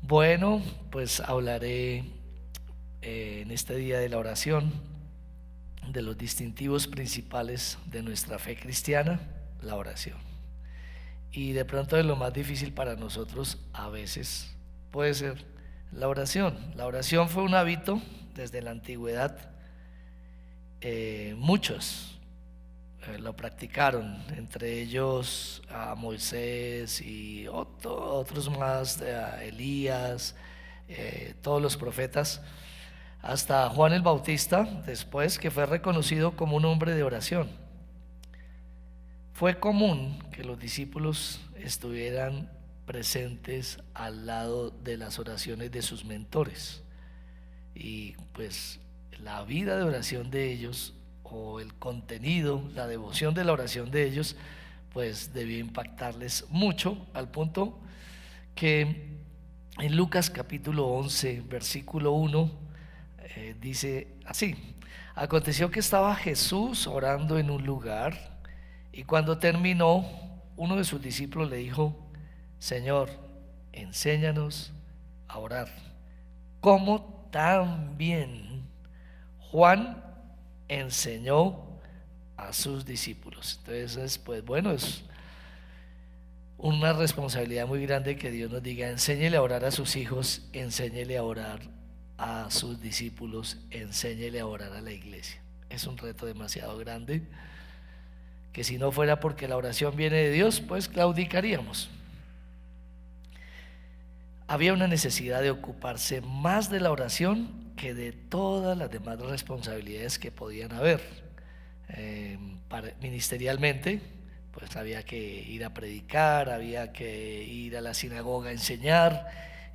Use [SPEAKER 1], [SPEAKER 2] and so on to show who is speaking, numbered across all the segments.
[SPEAKER 1] Bueno, pues hablaré en este día de la oración de los distintivos principales de nuestra fe cristiana, la oración. Y de pronto de lo más difícil para nosotros a veces puede ser la oración. La oración fue un hábito desde la antigüedad. Muchos lo practicaron, entre ellos a Moisés y otros más, a Elías, todos los profetas, hasta Juan el Bautista, después, que fue reconocido como un hombre de oración. Fue común que los discípulos estuvieran presentes al lado de las oraciones de sus mentores, y pues la vida de oración de ellos, o el contenido, la devoción de la oración de ellos, pues debió impactarles mucho, al punto que en Lucas capítulo 11 versículo 1 dice así: aconteció que estaba Jesús orando en un lugar, y cuando terminó, uno de sus discípulos le dijo: Señor, enséñanos a orar, como también Juan enseñó a sus discípulos. Entonces, pues bueno, es una responsabilidad muy grande que Dios nos diga: enséñele a orar a sus hijos, enséñele a orar a sus discípulos, enséñele a orar a la iglesia. Es un reto demasiado grande, que si no fuera porque la oración viene de Dios, pues claudicaríamos. Había una necesidad de ocuparse más de la oración que de todas las demás responsabilidades que podían haber. Ministerialmente, pues había que ir a predicar, había que ir a la sinagoga a enseñar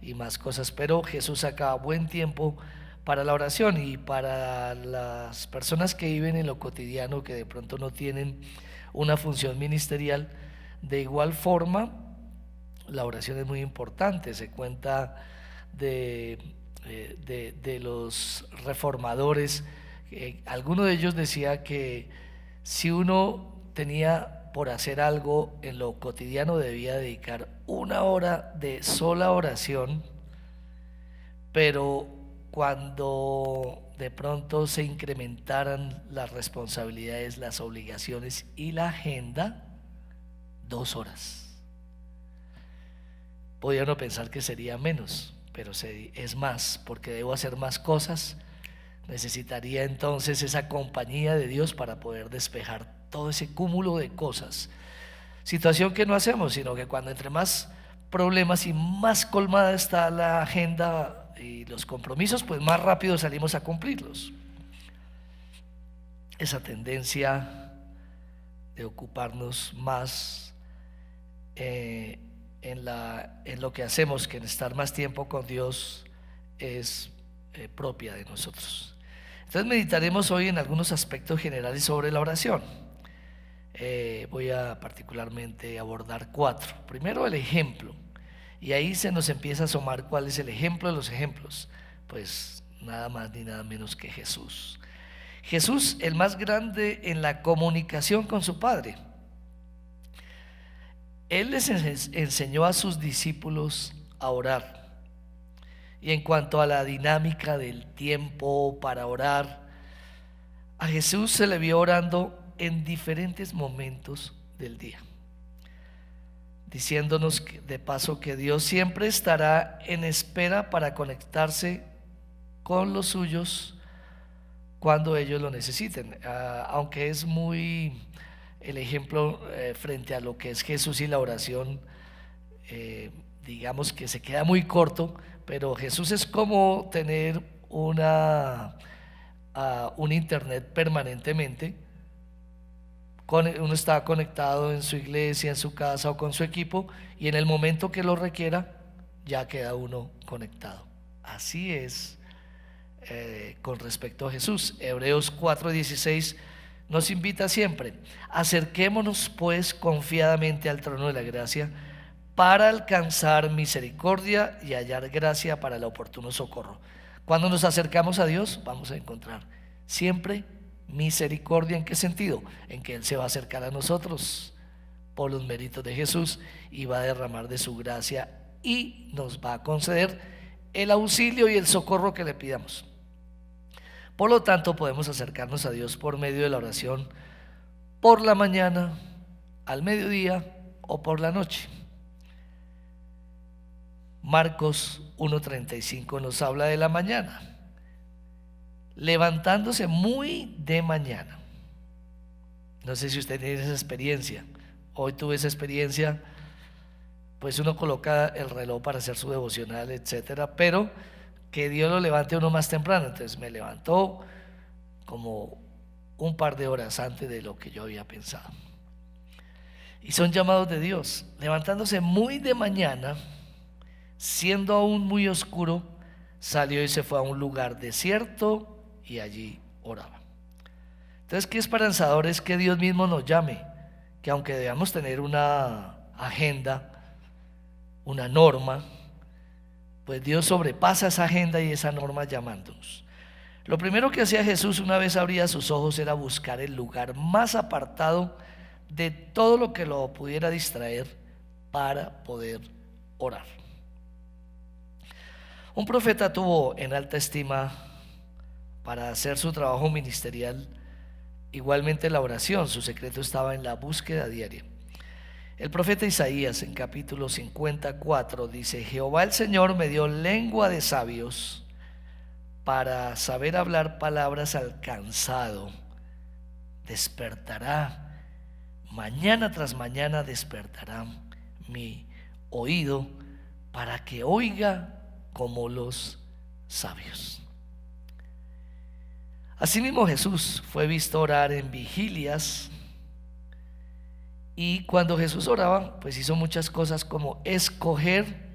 [SPEAKER 1] y más cosas, pero Jesús sacaba buen tiempo para la oración. Y para las personas que viven en lo cotidiano, que de pronto no tienen una función ministerial, de igual forma la oración es muy importante. Se cuenta de los reformadores, alguno de ellos decía que si uno tenía por hacer algo en lo cotidiano, debía dedicar 1 hora de sola oración, pero cuando de pronto se incrementaran las responsabilidades, las obligaciones y la agenda, 2 horas. Podría uno pensar que sería menos, pero es más, porque debo hacer más cosas. Necesitaría entonces esa compañía de Dios para poder despejar todo ese cúmulo de cosas. Situación que no hacemos, sino que cuando entre más problemas y más colmada está la agenda y los compromisos, pues más rápido salimos a cumplirlos. Esa tendencia de ocuparnos más en lo que hacemos, que en estar más tiempo con Dios, es propia de nosotros. Entonces meditaremos hoy en algunos aspectos generales sobre la oración. Voy a particularmente abordar 4. Primero, el ejemplo, y ahí se nos empieza a asomar cuál es el ejemplo de los ejemplos. Pues nada más ni nada menos que Jesús. Jesús, el más grande en la comunicación con su Padre. Él les enseñó a sus discípulos a orar. Y en cuanto a la dinámica del tiempo para orar, a Jesús se le vio orando en diferentes momentos del día, diciéndonos de paso que Dios siempre estará en espera para conectarse con los suyos cuando ellos lo necesiten. Aunque es muy el ejemplo frente a lo que es Jesús y la oración, digamos que se queda muy corto, pero Jesús es como tener un internet permanentemente. Uno está conectado en su iglesia, en su casa o con su equipo, y en el momento que lo requiera ya queda uno conectado. Así es con respecto a Jesús. Hebreos 4:16 nos invita siempre: acerquémonos pues confiadamente al trono de la gracia, para alcanzar misericordia y hallar gracia para el oportuno socorro. Cuando nos acercamos a Dios, vamos a encontrar siempre misericordia. ¿En qué sentido? En que Él se va a acercar a nosotros por los méritos de Jesús y va a derramar de su gracia y nos va a conceder el auxilio y el socorro que le pidamos. Por lo tanto, podemos acercarnos a Dios por medio de la oración por la mañana, al mediodía o por la noche. Marcos 1:35 nos habla de la mañana, levantándose muy de mañana. No sé si usted tiene esa experiencia. Hoy tuve esa experiencia. Pues uno coloca el reloj para hacer su devocional, etcétera, pero que Dios lo levante uno más temprano. Entonces me levantó como un par de horas antes de lo que yo había pensado. Y son llamados de Dios, levantándose muy de mañana, siendo aún muy oscuro, salió y se fue a un lugar desierto y allí oraba. Entonces, qué esperanzador es que Dios mismo nos llame, que aunque debamos tener una agenda, una norma, pues Dios sobrepasa esa agenda y esa norma llamándonos. Lo primero que hacía Jesús una vez abría sus ojos era buscar el lugar más apartado de todo lo que lo pudiera distraer para poder orar. Un profeta tuvo en alta estima para hacer su trabajo ministerial igualmente la oración. Su secreto estaba en la búsqueda diaria. El profeta Isaías en capítulo 54 dice: Jehová el Señor me dio lengua de sabios para saber hablar palabras al cansado. Despertará, mañana tras mañana despertará mi oído para que oiga como los sabios. Asimismo, Jesús fue visto orar en vigilias. Y cuando Jesús oraba, pues hizo muchas cosas como escoger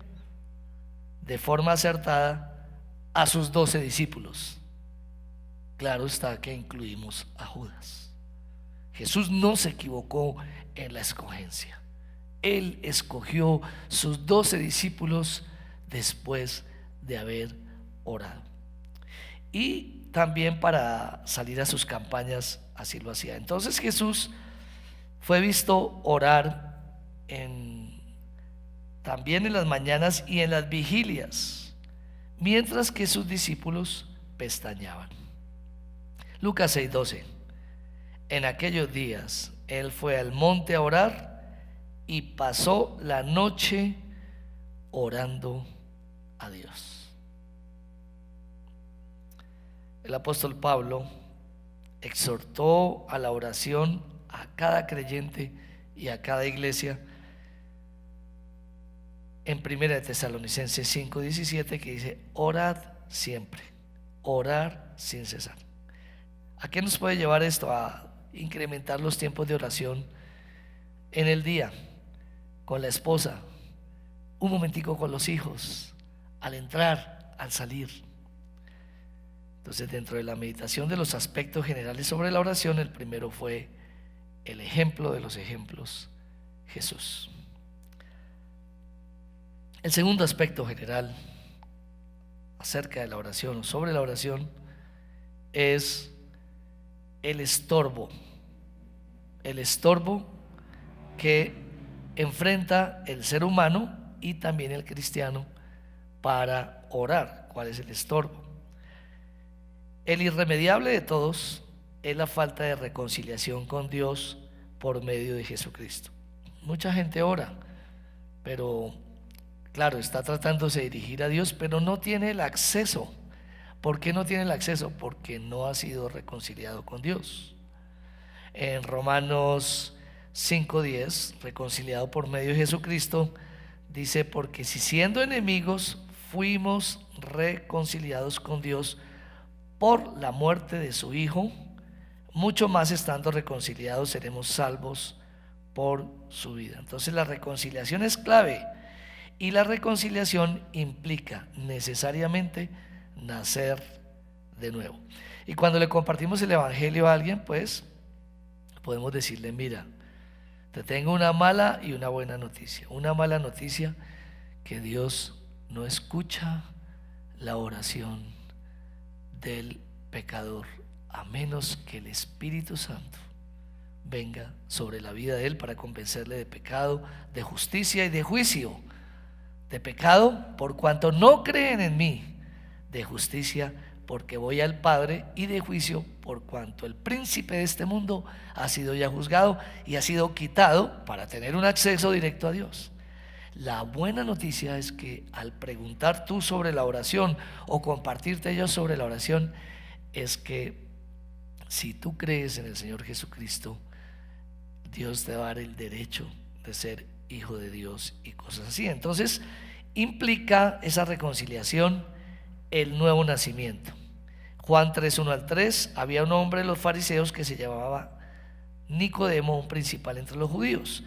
[SPEAKER 1] de forma acertada a sus 12 discípulos. Claro está que incluimos a Judas. Jesús no se equivocó en la escogencia. Él escogió sus 12 discípulos después de haber orado. Y también para salir a sus campañas así lo hacía. Entonces Jesús fue visto orar también en las mañanas y en las vigilias, mientras que sus discípulos pestañeaban. Lucas 6:12. En aquellos días él fue al monte a orar y pasó la noche orando a Dios. El apóstol Pablo exhortó a la oración a cada creyente y a cada iglesia en 1 Tesalonicenses 5:17, que dice: orad siempre, orar sin cesar. ¿A qué nos puede llevar esto? A incrementar los tiempos de oración en el día, con la esposa, un momentico con los hijos, al entrar, al salir. Entonces, dentro de la meditación de los aspectos generales sobre la oración, el primero fue el ejemplo de los ejemplos, Jesús. El segundo aspecto general acerca de la oración o sobre la oración es el estorbo que enfrenta el ser humano y también el cristiano para orar. ¿Cuál es el estorbo? El irremediable de todos es la falta de reconciliación con Dios por medio de Jesucristo. Mucha gente ora, pero claro, está tratándose de dirigir a Dios, pero no tiene el acceso. ¿Por qué no tiene el acceso? Porque no ha sido reconciliado con Dios. En Romanos 5:10, reconciliado por medio de Jesucristo, dice: porque si siendo enemigos fuimos reconciliados con Dios por la muerte de su Hijo, mucho más estando reconciliados seremos salvos por su vida. Entonces la reconciliación es clave, y la reconciliación implica necesariamente nacer de nuevo. Y cuando le compartimos el evangelio a alguien, pues podemos decirle: mira, te tengo una mala y una buena noticia. Una mala noticia, que Dios no escucha la oración del pecador, a menos que el Espíritu Santo venga sobre la vida de él para convencerle de pecado, de justicia y de juicio. de pecado, por cuanto no creen en mí, de justicia, porque voy al Padre, y de juicio, por cuanto el príncipe de este mundo ha sido ya juzgado y ha sido quitado para tener un acceso directo a Dios. La buena noticia es que al preguntar tú sobre la oración o compartirte yo sobre la oración, es que si tú crees en el Señor Jesucristo, Dios te va a dar el derecho de ser hijo de Dios y cosas así. Entonces implica esa reconciliación el nuevo nacimiento. Juan 3, 1 al 3, había un hombre de los fariseos que se llamaba Nicodemo, un principal entre los judíos.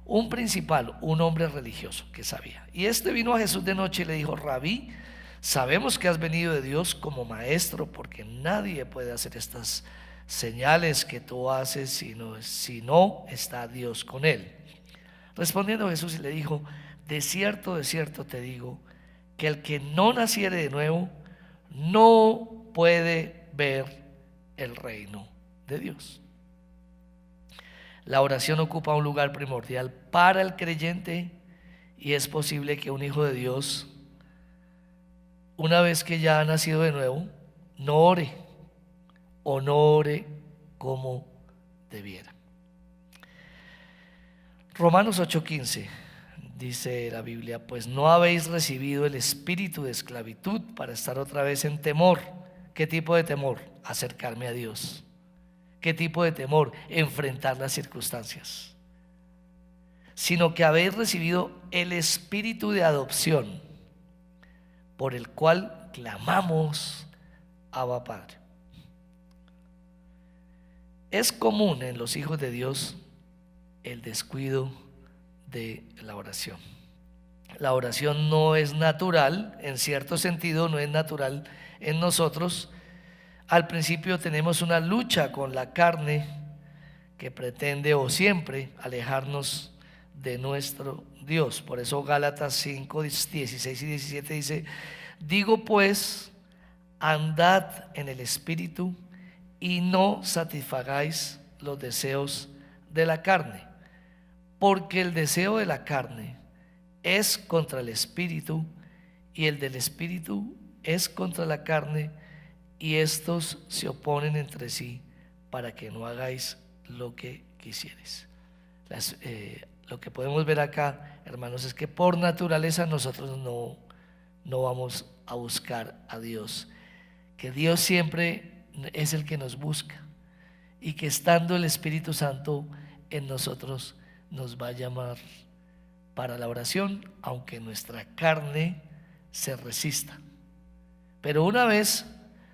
[SPEAKER 1] Un principal, un hombre religioso que sabía. Y este vino a Jesús de noche y le dijo: Rabí, sabemos que has venido de Dios como maestro, porque nadie puede hacer estas señales que tú haces si no está Dios con él. Respondiendo Jesús le dijo: de cierto te digo, que el que no naciere de nuevo no puede ver el reino de Dios. La oración ocupa un lugar primordial para el creyente, y es posible que un hijo de Dios, una vez que ya ha nacido de nuevo, no ore o no ore como debiera. Romanos 8:15 dice la Biblia: pues no habéis recibido el espíritu de esclavitud para estar otra vez en temor. ¿Qué tipo de temor? Acercarme a Dios. ¿Qué tipo de temor? Enfrentar las circunstancias. Sino que habéis recibido el espíritu de adopción, por el cual clamamos: Abba, Padre. Es común en los hijos de Dios el descuido de la oración. La oración no es natural, en cierto sentido no es natural en nosotros. Al principio tenemos una lucha con la carne que pretende o siempre alejarnos de nuestro Dios. Por eso Gálatas 5, 16 y 17 dice: digo pues, andad en el Espíritu y no satisfagáis los deseos de la carne, porque el deseo de la carne es contra el Espíritu, y el del Espíritu es contra la carne, y estos se oponen entre sí, para que no hagáis lo que quisieres. Lo que podemos ver acá, hermanos, es que por naturaleza nosotros no vamos a buscar a Dios, que Dios siempre es el que nos busca, y que estando el Espíritu Santo en nosotros nos va a llamar para la oración, aunque nuestra carne se resista. Pero una vez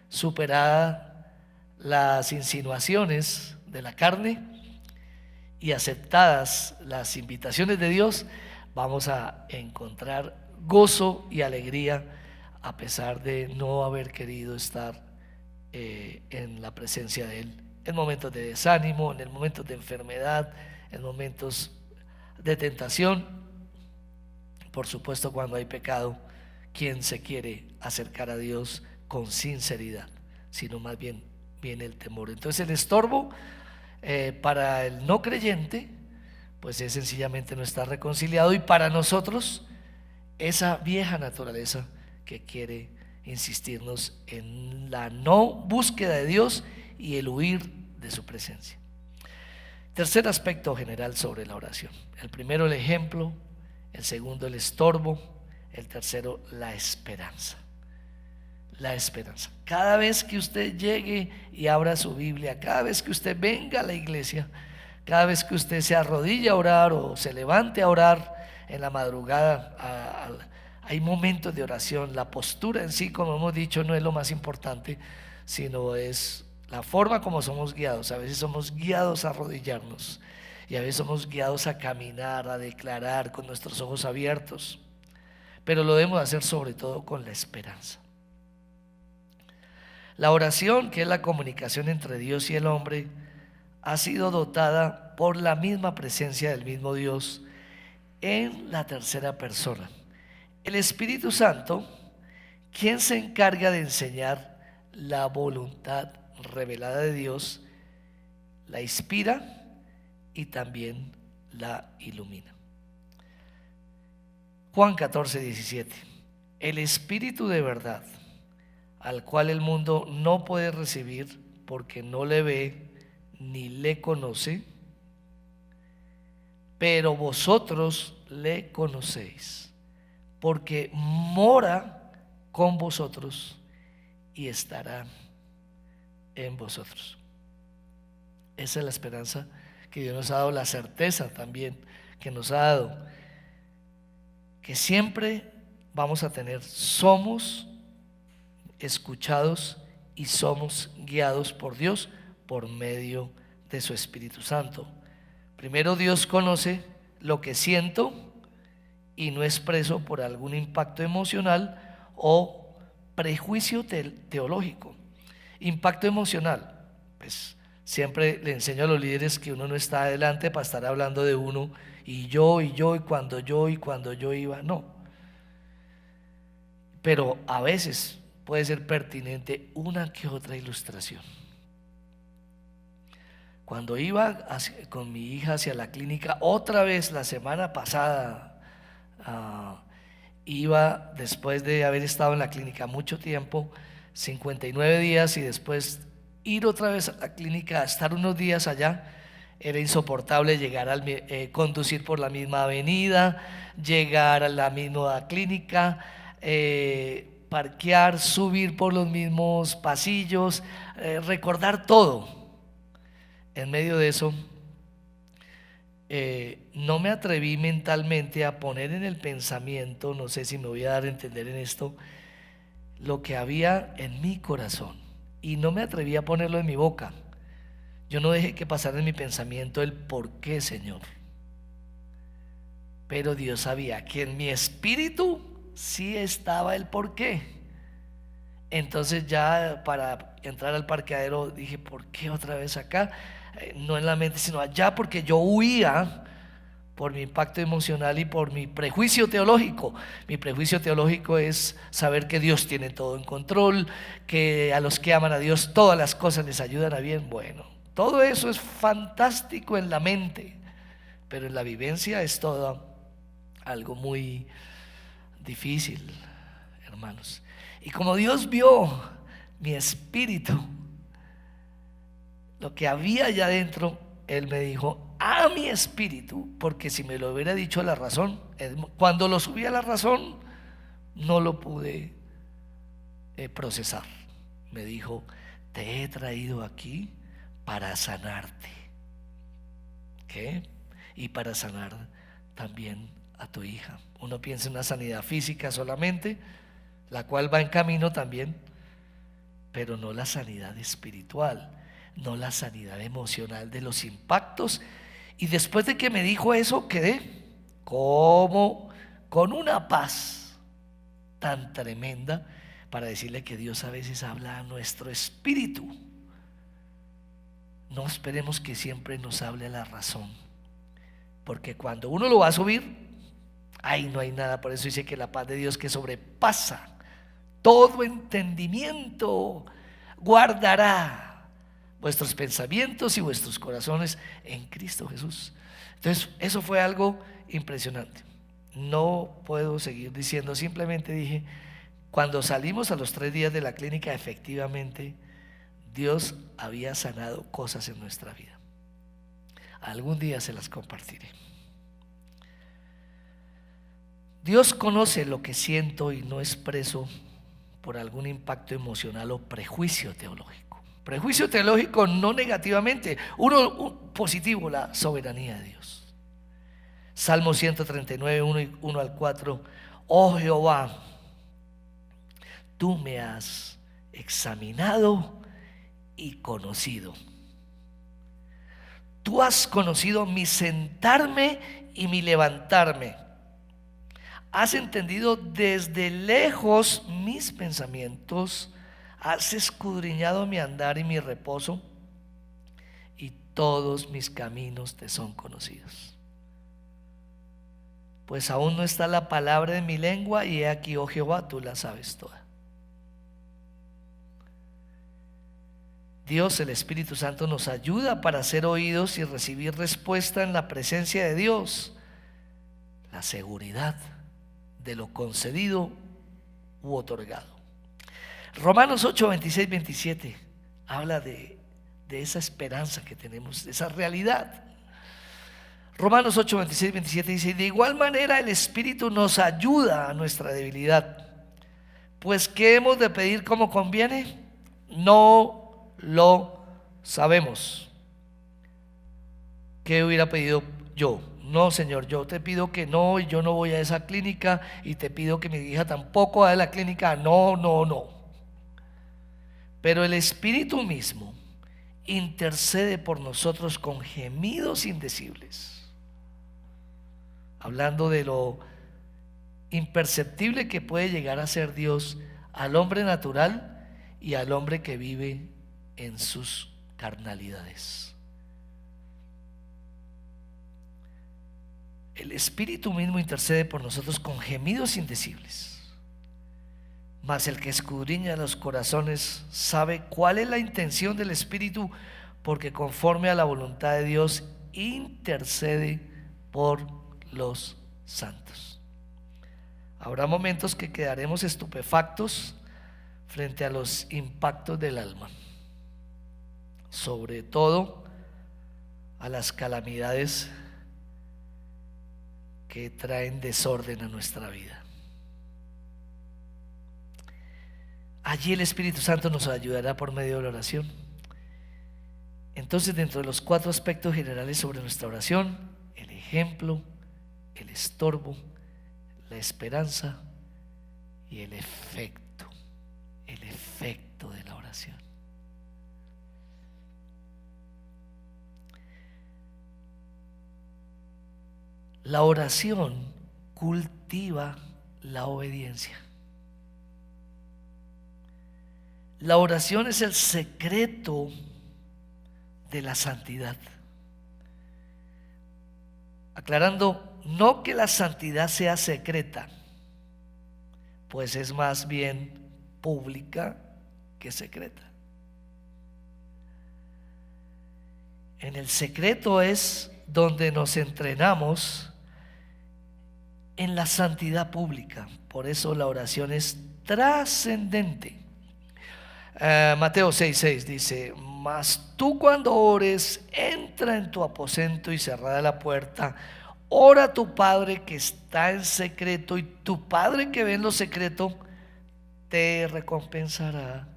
[SPEAKER 1] superada las insinuaciones de la carne y aceptadas las invitaciones de Dios, vamos a encontrar gozo y alegría, a pesar de no haber querido estar en la presencia de Él, en momentos de desánimo, en momentos de enfermedad, en momentos de tentación. Por supuesto, cuando hay pecado, ¿quién se quiere acercar a Dios con sinceridad? Sino más bien viene el temor. Entonces el estorbo para el no creyente pues es sencillamente no estar reconciliado, y para nosotros esa vieja naturaleza que quiere insistirnos en la no búsqueda de Dios y el huir de su presencia. Tercer aspecto general sobre la oración: el primero, el ejemplo; el segundo, el estorbo; el tercero, la esperanza. La esperanza. Cada vez que usted llegue y abra su Biblia, cada vez que usted venga a la iglesia, cada vez que usted se arrodille a orar o se levante a orar en la madrugada, hay momentos de oración. La postura en sí, como hemos dicho, no es lo más importante, sino es la forma como somos guiados. A veces somos guiados a arrodillarnos, y a veces somos guiados a caminar, a declarar con nuestros ojos abiertos, pero lo debemos hacer sobre todo con la esperanza. La oración, que es la comunicación entre Dios y el hombre, ha sido dotada por la misma presencia del mismo Dios en la tercera persona. El Espíritu Santo, quien se encarga de enseñar la voluntad revelada de Dios, la inspira y también la ilumina. Juan 14:17. El Espíritu de verdad, al cual el mundo no puede recibir porque no le ve ni le conoce, pero vosotros le conocéis, porque mora con vosotros y estará en vosotros. Esa es la esperanza que Dios nos ha dado, la certeza también que nos ha dado, que siempre vamos a tener, somos escuchados y somos guiados por Dios por medio de su Espíritu Santo. Primero, Dios conoce lo que siento y no expreso por algún impacto emocional o prejuicio teológico. Impacto emocional, pues siempre le enseño a los líderes que uno no está adelante para estar hablando de uno y cuando yo iba, no. Pero a veces puede ser pertinente una que otra ilustración. Cuando iba con mi hija hacia la clínica, otra vez la semana pasada, iba después de haber estado en la clínica mucho tiempo, 59 días, y después ir otra vez a la clínica, estar unos días allá. Era insoportable llegar conducir por la misma avenida, llegar a la misma clínica, parquear, subir por los mismos pasillos, recordar todo. En medio de eso, no me atreví mentalmente a poner en el pensamiento, no sé si me voy a dar a entender en esto, lo que había en mi corazón, y no me atreví a ponerlo en mi boca. Yo no dejé que pasara en mi pensamiento el por qué, Señor, pero Dios sabía que en mi espíritu sí estaba el por qué. Entonces ya para entrar al parqueadero dije, ¿por qué otra vez acá? No en la mente sino allá, porque yo huía por mi impacto emocional y por mi prejuicio teológico. Mi prejuicio teológico es saber que Dios tiene todo en control, que a los que aman a Dios todas las cosas les ayudan a bien. Bueno, todo eso es fantástico en la mente, pero en la vivencia es todo algo muy difícil, hermanos. Y como Dios vio mi espíritu, lo que había allá adentro, Él me dijo, a mi espíritu, porque si me lo hubiera dicho a la razón, cuando lo subí a la razón, no lo pude procesar. Me dijo, te he traído aquí para sanarte. ¿Qué? Y para sanar también a tu hija. Uno piensa en una sanidad física solamente, la cual va en camino también, pero no la sanidad espiritual, no la sanidad emocional de los impactos. Y después de que me dijo eso, quedé como con una paz tan tremenda para decirle que Dios a veces habla a nuestro espíritu. No esperemos que siempre nos hable la razón, porque cuando uno lo va a subir, ahí no hay nada. Por eso dice que la paz de Dios, que sobrepasa todo entendimiento, guardará vuestros pensamientos y vuestros corazones en Cristo Jesús. Entonces eso fue algo impresionante. No puedo seguir diciendo, simplemente dije, cuando salimos a los 3 días de la clínica, efectivamente Dios había sanado cosas en nuestra vida. Algún día se las compartiré. Dios conoce lo que siento y no expreso por algún impacto emocional o prejuicio teológico. Prejuicio teológico no negativamente, uno positivo, la soberanía de Dios. Salmo 139, 1 al 4. Oh Jehová, tú me has examinado y conocido. Tú has conocido mi sentarme y mi levantarme. Has entendido desde lejos mis pensamientos. Has escudriñado mi andar y mi reposo, y todos mis caminos te son conocidos. Pues aún no está la palabra de mi lengua, y he aquí, oh Jehová, tú la sabes toda. Dios, el Espíritu Santo, nos ayuda para ser oídos y recibir respuesta en la presencia de Dios. La seguridad de lo concedido u otorgado. Romanos 8, 26, 27 habla de esa esperanza que tenemos, de esa realidad. Romanos 8, 26, 27 dice: de igual manera el Espíritu nos ayuda a nuestra debilidad, pues ¿qué hemos de pedir como conviene? No lo sabemos. ¿Qué hubiera pedido yo? No, Señor, yo te pido que no, y yo no voy a esa clínica, y te pido que mi hija tampoco vaya a la clínica. No. Pero el Espíritu mismo intercede por nosotros con gemidos indecibles, hablando de lo imperceptible que puede llegar a ser Dios al hombre natural y al hombre que vive en sus carnalidades. El Espíritu mismo intercede por nosotros con gemidos indecibles, mas el que escudriña los corazones sabe cuál es la intención del Espíritu, porque conforme a la voluntad de Dios intercede por los santos. Habrá momentos que quedaremos estupefactos frente a los impactos del alma, sobre todo a las calamidades que traen desorden a nuestra vida. Allí el Espíritu Santo nos ayudará por medio de la oración. Entonces, dentro de los 4 aspectos generales sobre nuestra oración: el ejemplo, el estorbo, la esperanza y el efecto de la oración. La oración cultiva la obediencia. La oración es el secreto de la santidad. Aclarando, no que la santidad sea secreta, pues es más bien pública que secreta. En el secreto es donde nos entrenamos en la santidad pública. Por eso la oración es trascendente. Mateo 6:6 dice: mas tú cuando ores, entra en tu aposento y cerrada la puerta, ora a tu Padre que está en secreto, y tu Padre que ve en lo secreto te recompensará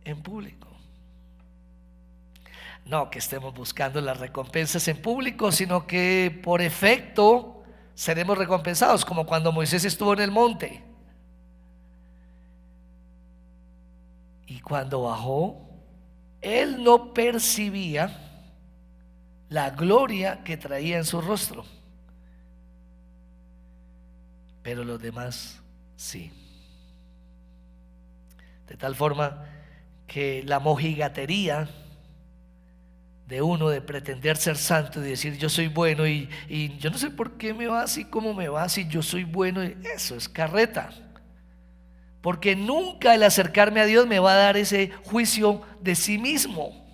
[SPEAKER 1] en público. No que estemos buscando las recompensas en público, sino que por efecto seremos recompensados, como cuando Moisés estuvo en el monte y cuando bajó, él no percibía la gloria que traía en su rostro, pero los demás sí. De tal forma que la mojigatería de uno de pretender ser santo y decir yo soy bueno y yo no sé por qué me va así como me va, si yo soy bueno, eso es carreta, porque nunca el acercarme a Dios me va a dar ese juicio de sí mismo,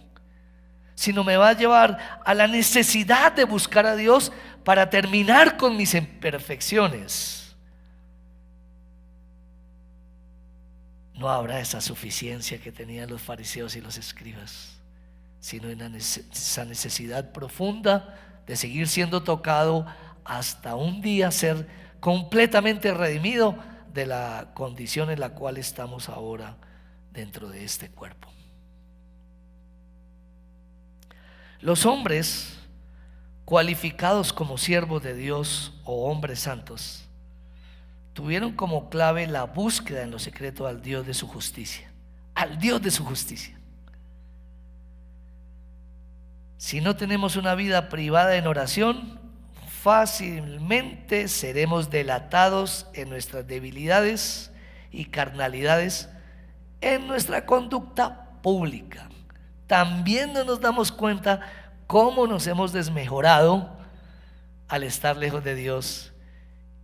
[SPEAKER 1] sino me va a llevar a la necesidad de buscar a Dios para terminar con mis imperfecciones. No habrá esa suficiencia que tenían los fariseos y los escribas, sino en esa necesidad profunda de seguir siendo tocado hasta un día ser completamente redimido de la condición en la cual estamos ahora dentro de este cuerpo. Los hombres cualificados como siervos de Dios o hombres santos tuvieron como clave la búsqueda en lo secreto al Dios de su justicia, al Dios de su justicia. Si no tenemos una vida privada en oración, fácilmente seremos delatados en nuestras debilidades y carnalidades en nuestra conducta pública. También no nos damos cuenta cómo nos hemos desmejorado al estar lejos de Dios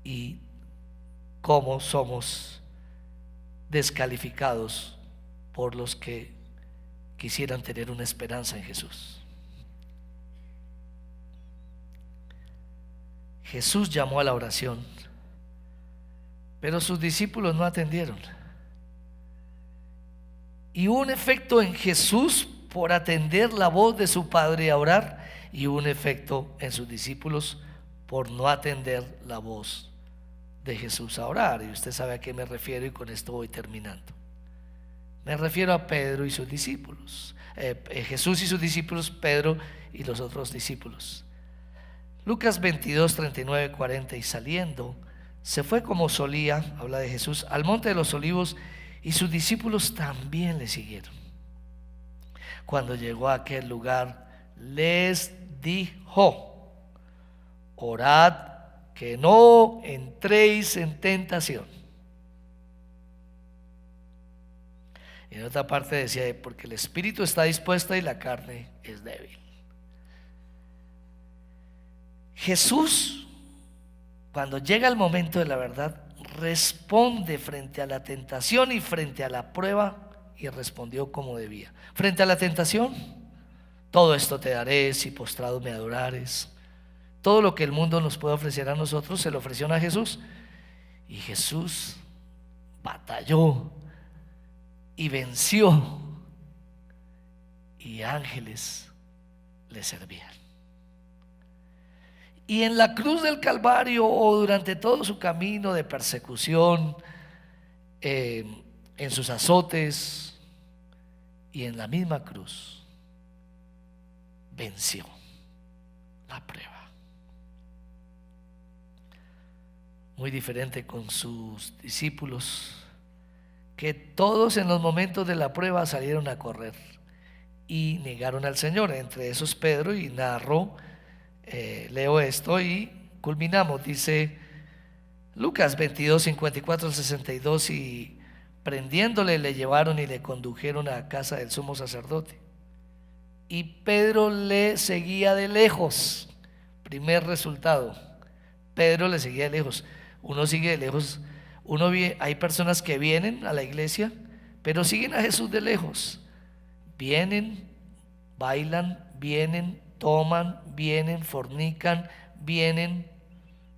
[SPEAKER 1] y cómo somos descalificados por los que quisieran tener una esperanza en Jesús. Jesús llamó a la oración Pero sus discípulos no atendieron. Y hubo un efecto en Jesús por atender la voz de su Padre a orar, y hubo un efecto en sus discípulos por no atender la voz de Jesús a orar. Y usted sabe a qué me refiero, y con esto voy terminando. Me refiero a Pedro y sus discípulos, Jesús y sus discípulos, Pedro y los otros discípulos. Lucas 22, 39, 40. Y saliendo, se fue como solía, habla de Jesús, al monte de los olivos, y sus discípulos también le siguieron. Cuando llegó a aquel lugar, les dijo: orad que no entréis en tentación. Y en otra parte decía: porque el espíritu está dispuesto y la carne es débil. Jesús, cuando llega el momento de la verdad, responde frente a la tentación y frente a la prueba, y respondió como debía. Frente a la tentación: todo esto te daré si postrado me adorares. Todo lo que el mundo nos puede ofrecer a nosotros se lo ofreció a Jesús, y Jesús batalló y venció, y ángeles le servían. Y en la cruz del Calvario, o durante todo su camino de persecución, en sus azotes y en la misma cruz, venció la prueba. Muy diferente con sus discípulos, que todos en los momentos de la prueba salieron a correr y negaron al Señor. Entre esos Pedro, y narro, leo esto y culminamos. Dice Lucas 22, 54 al 62: y prendiéndole le llevaron y le condujeron a casa del sumo sacerdote, y Pedro le seguía de lejos. Primer resultado: Pedro le seguía de lejos. Uno sigue de lejos. Hay personas que vienen a la iglesia, pero siguen a Jesús de lejos. Vienen, bailan, vienen, toman, vienen, fornican, vienen,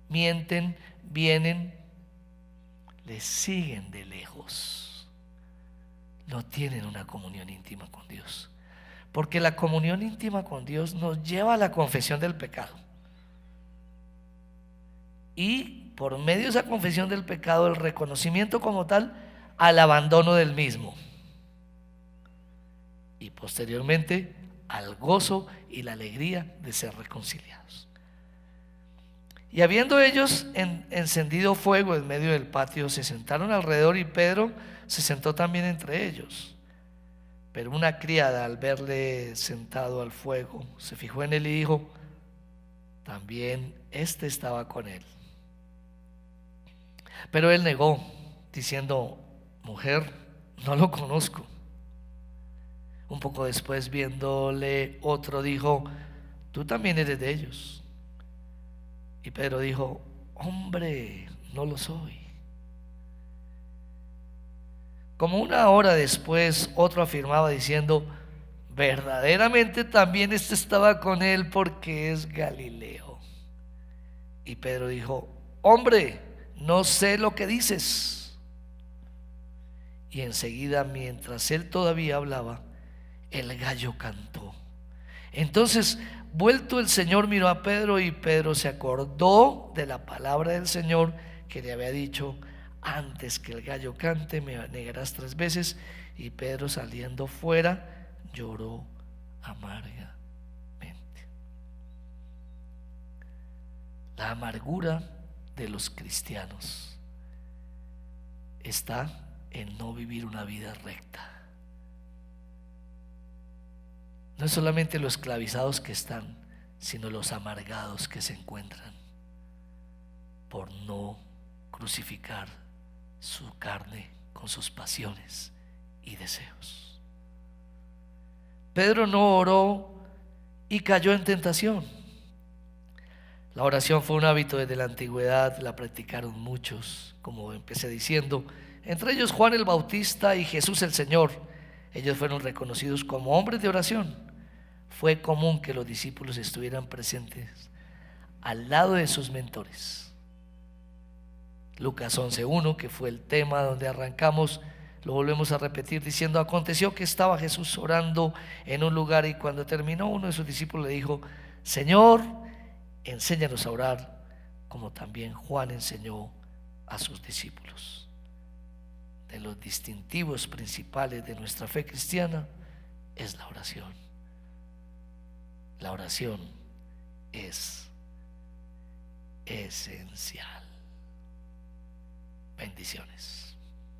[SPEAKER 1] mienten, vienen, le siguen de lejos. No tienen una comunión íntima con Dios, porque la comunión íntima con Dios nos lleva a la confesión del pecado, y por medio de esa confesión del pecado, el reconocimiento como tal, al abandono del mismo, y posteriormente al gozo y la alegría de ser reconciliados. Y habiendo ellos encendido fuego en medio del patio, se sentaron alrededor, y Pedro se sentó también entre ellos. Pero una criada, al verle sentado al fuego, se fijó en él y dijo: también este estaba con él. Pero él negó, diciendo: mujer, no lo conozco. Un poco después, viéndole otro, dijo: tú también eres de ellos. Y Pedro dijo: hombre, no lo soy. Como una hora después, otro afirmaba diciendo: verdaderamente también este estaba con él, porque es Galileo. Y Pedro dijo: hombre, no sé lo que dices. Y enseguida, mientras él todavía hablaba, el gallo cantó. Entonces, vuelto el Señor, miró a Pedro, y Pedro se acordó de la palabra del Señor que le había dicho: antes que el gallo cante me negarás 3 veces. Y Pedro, saliendo fuera, lloró amargamente. La amargura de los cristianos está en no vivir una vida recta. No es solamente los esclavizados que están, sino los amargados que se encuentran por no crucificar su carne con sus pasiones y deseos. Pedro no oró y cayó en tentación. La oración fue un hábito desde la antigüedad, la practicaron muchos, como empecé diciendo, entre ellos Juan el Bautista y Jesús el Señor. Ellos fueron reconocidos como hombres de oración. Fue común que los discípulos estuvieran presentes al lado de sus mentores. Lucas 11:1, que fue el tema donde arrancamos, lo volvemos a repetir diciendo: aconteció que estaba Jesús orando en un lugar, y cuando terminó, uno de sus discípulos le dijo: Señor, enséñanos a orar, como también Juan enseñó a sus discípulos. De los distintivos principales de nuestra fe cristiana es la oración. La oración es esencial. Bendiciones.